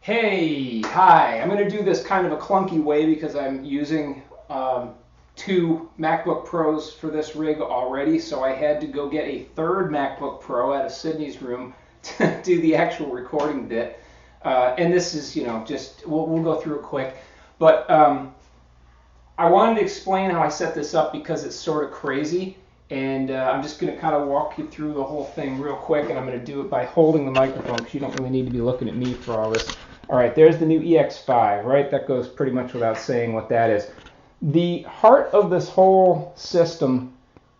Hi. I'm going to do this kind of a clunky way because I'm using two MacBook Pros for this rig already, so I had to go get a third MacBook Pro out of Sydney's room to do the actual recording bit. And this is, just, we'll go through it quick. But I wanted to explain how I set this up because it's sort of crazy. And I'm just going to kind of walk you through the whole thing real quick, and I'm going to do it by holding the microphone because you don't really need to be looking at me for all this. All right, there's the new EX5, right? That goes pretty much without saying what that is. The heart of this whole system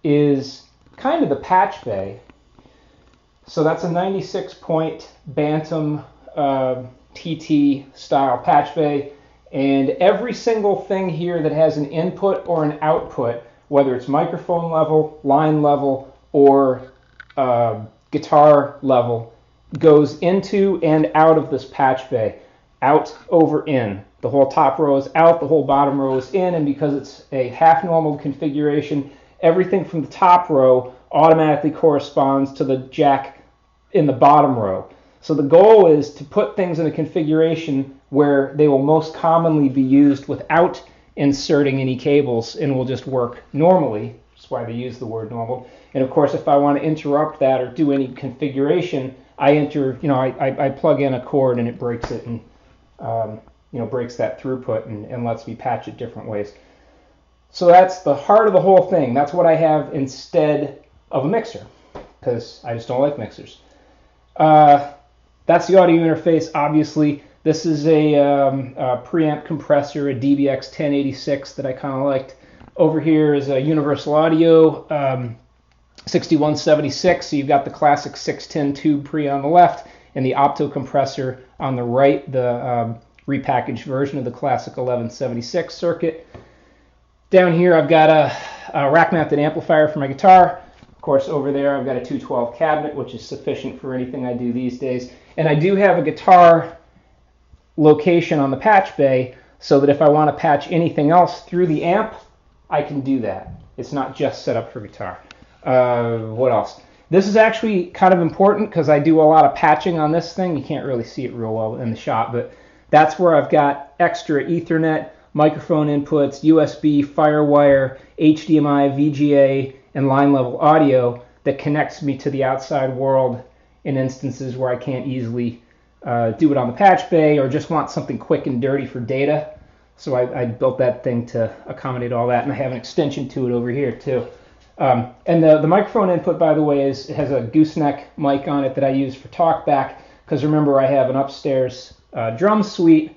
is kind of the patch bay. So that's a 96-point Bantam TT style patch bay, and every single thing here that has an input or an output, whether it's microphone level, line level, or guitar level, goes into and out of this patch bay. Out, over, in. The whole top row is out, the whole bottom row is in, and because it's a half normal configuration, everything from the top row automatically corresponds to the jack in the bottom row. So the goal is to put things in a configuration where they will most commonly be used without inserting any cables and will just work normally. That's why they use the word normal. And of course, if I want to interrupt that or do any configuration, I enter, I plug in a cord and it breaks it and breaks that throughput and lets me patch it different ways. So that's the heart of the whole thing. That's what I have instead of a mixer, because I just don't like mixers. That's the audio interface, obviously. This is a preamp compressor, a DxPxCx that I kind of liked. Over here is a Universal Audio 6176, so you've got the classic 610 tube pre on the left, and the opto compressor on the right, the repackaged version of the classic 1176 circuit. Down here I've got a rack-mounted amplifier for my guitar. Of course, over there I've got a 212 cabinet, which is sufficient for anything I do these days. And I do have a guitar location on the patch bay, so that if I want to patch anything else through the amp, I can do that. It's not just set up for guitar. What else? This is actually kind of important because I do a lot of patching on this thing. You can't really see it real well in the shot, but that's where I've got extra Ethernet, microphone inputs, USB, FireWire, HDMI, VGA, and line level audio that connects me to the outside world in instances where I can't easily do it on the patch bay or just want something quick and dirty for data. So I built that thing to accommodate all that, and I have an extension to it over here too. And the microphone input, by the way, it has a gooseneck mic on it that I use for talkback, because remember I have an upstairs drum suite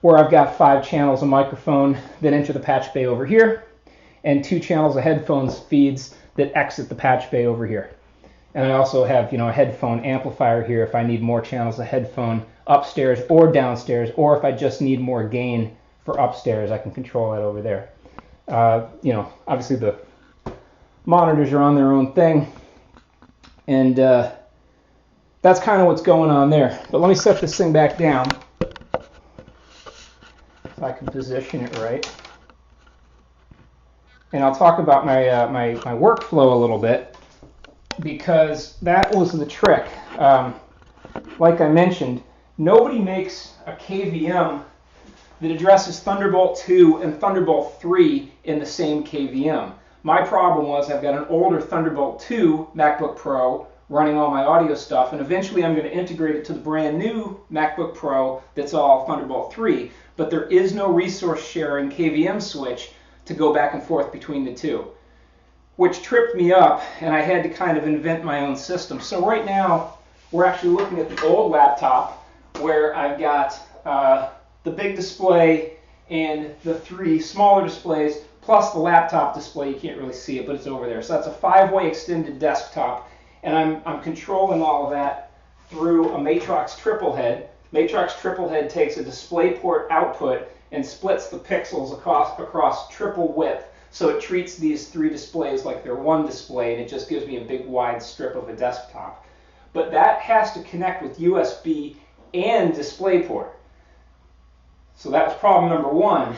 where I've got 5 channels of microphone that enter the patch bay over here, and 2 channels of headphones feeds that exit the patch bay over here. And I also have, a headphone amplifier here if I need more channels of headphone upstairs or downstairs, or if I just need more gain for upstairs, I can control that over there. Obviously the monitors are on their own thing, and that's kind of what's going on there. But let me set this thing back down so I can position it right. And I'll talk about my workflow a little bit, because that was the trick. Like I mentioned, nobody makes a KVM that addresses Thunderbolt 2 and Thunderbolt 3 in the same KVM. My problem was I've got an older Thunderbolt 2 MacBook Pro running all my audio stuff, and eventually I'm going to integrate it to the brand new MacBook Pro that's all Thunderbolt 3. But there is no resource sharing KVM switch to go back and forth between the two, which tripped me up, and I had to kind of invent my own system. So right now we're actually looking at the old laptop where I've got the big display and the 3 smaller displays, plus the laptop display. You can't really see it, but it's over there. So that's a 5-way extended desktop, and I'm controlling all of that through a Matrox triple head. Matrox triple head takes a DisplayPort output and splits the pixels across triple width, so it treats these 3 displays like they're one display, and it just gives me a big wide strip of a desktop. But that has to connect with USB and DisplayPort. So that's problem number 1.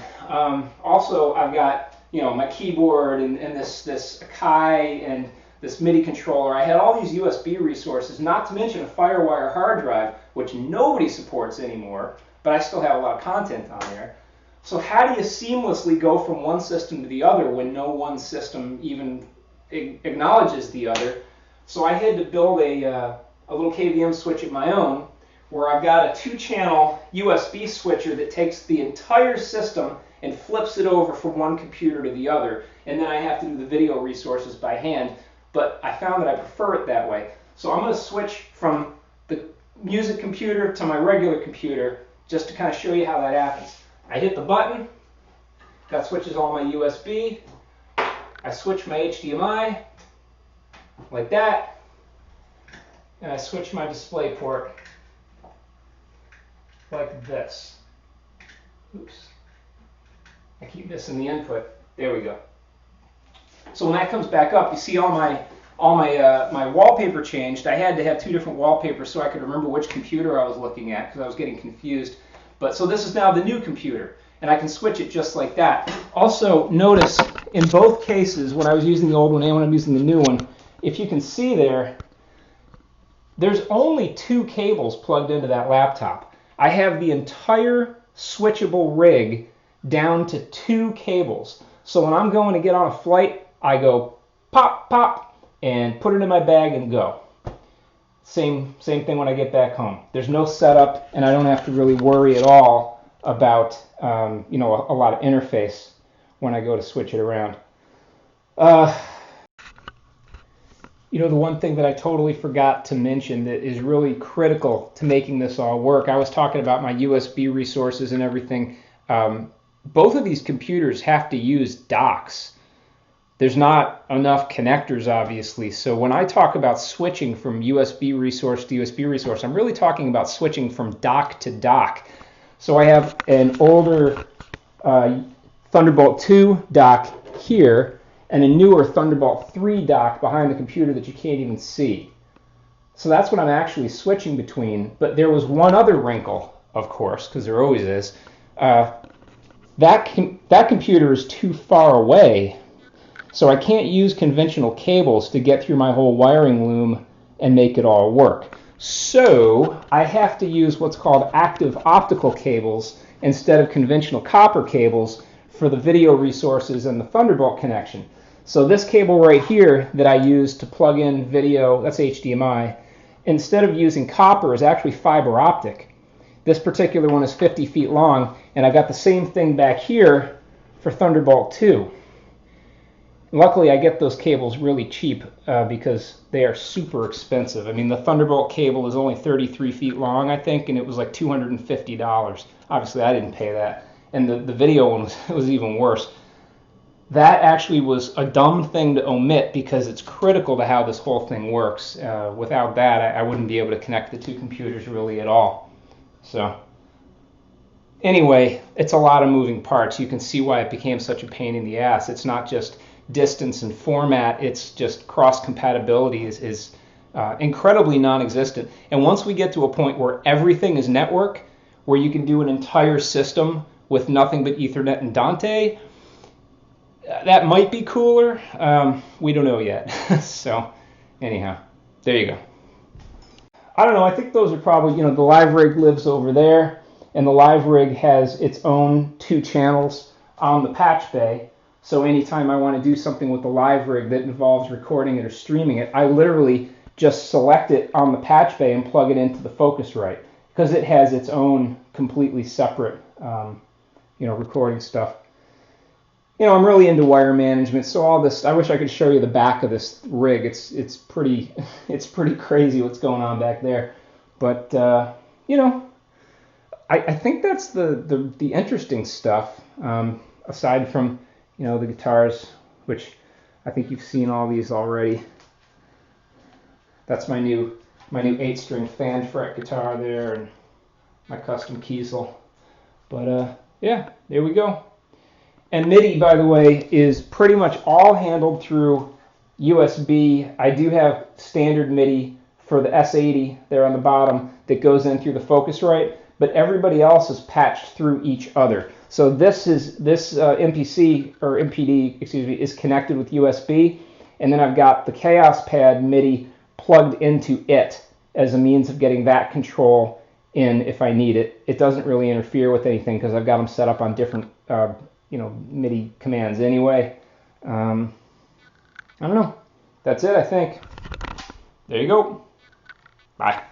Also, I've got my keyboard and this Akai and this MIDI controller. I had all these USB resources, not to mention a FireWire hard drive, which nobody supports anymore, but I still have a lot of content on there. So how do you seamlessly go from one system to the other when no one system even acknowledges the other? So I had to build a little KVM switch of my own, where I've got a 2-channel USB switcher that takes the entire system and flips it over from one computer to the other. And then I have to do the video resources by hand, but I found that I prefer it that way. So I'm going to switch from the music computer to my regular computer just to kind of show you how that happens. I hit the button, that switches all my USB. I switch my HDMI like that, and I switch my display port like this. Oops. I keep missing the input. There we go. So when that comes back up, you see all my wallpaper changed. I had to have 2 different wallpapers so I could remember which computer I was looking at because I was getting confused. But so this is now the new computer, and I can switch it just like that. Also, notice in both cases, when I was using the old one and when I'm using the new one, if you can see there, there's only 2 cables plugged into that laptop. I have the entire switchable rig down to 2 cables. So when I'm going to get on a flight, I go pop, pop, and put it in my bag and go. Same thing when I get back home. There's no setup, and I don't have to really worry at all about a lot of interface when I go to switch it around. The one thing that I totally forgot to mention that is really critical to making this all work, I was talking about my USB resources and everything. Both of these computers have to use docks. There's not enough connectors, obviously. So when I talk about switching from USB resource to USB resource, I'm really talking about switching from dock to dock. So I have an older Thunderbolt 2 dock here and a newer Thunderbolt 3 dock behind the computer that you can't even see. So that's what I'm actually switching between. But there was one other wrinkle, of course, because there always is. That computer is too far away, so I can't use conventional cables to get through my whole wiring loom and make it all work. So I have to use what's called active optical cables instead of conventional copper cables for the video resources and the Thunderbolt connection. So this cable right here that I use to plug in video, that's HDMI, instead of using copper is actually fiber optic. This particular one is 50 feet long, and I've got the same thing back here for Thunderbolt 2. Luckily, I get those cables really cheap because they are super expensive. I mean, the Thunderbolt cable is only 33 feet long, I think, and it was like $250. Obviously, I didn't pay that. And the video one was even worse. That actually was a dumb thing to omit because it's critical to how this whole thing works. Without that, I wouldn't be able to connect the 2 computers really at all. So anyway, it's a lot of moving parts. You can see why it became such a pain in the ass. It's not just distance and format, it's just cross-compatibility is incredibly non-existent. And once we get to a point where everything is network, where you can do an entire system with nothing but Ethernet and Dante, that might be cooler. We don't know yet. So anyhow, there you go. I don't know, I think those are probably, the live rig lives over there, and the live rig has its own 2 channels on the patch bay. So anytime I want to do something with the live rig that involves recording it or streaming it, I literally just select it on the patch bay and plug it into the Focusrite because it has its own completely separate, recording stuff. I'm really into wire management, so all this, I wish I could show you the back of this rig. It's pretty crazy what's going on back there. But I think that's the interesting stuff. Aside from the guitars, which I think you've seen all these already. That's my new 8-string fan fret guitar there, and my custom Kiesel. But yeah, there we go. And MIDI, by the way, is pretty much all handled through USB. I do have standard MIDI for the S80 there on the bottom that goes in through the Focusrite, but everybody else is patched through each other. So this MPC or MPD, is connected with USB, and then I've got the Chaos Pad MIDI plugged into it as a means of getting that control in if I need it. It doesn't really interfere with anything because I've got them set up on different MIDI commands anyway. I don't know. That's it, I think. There you go. Bye.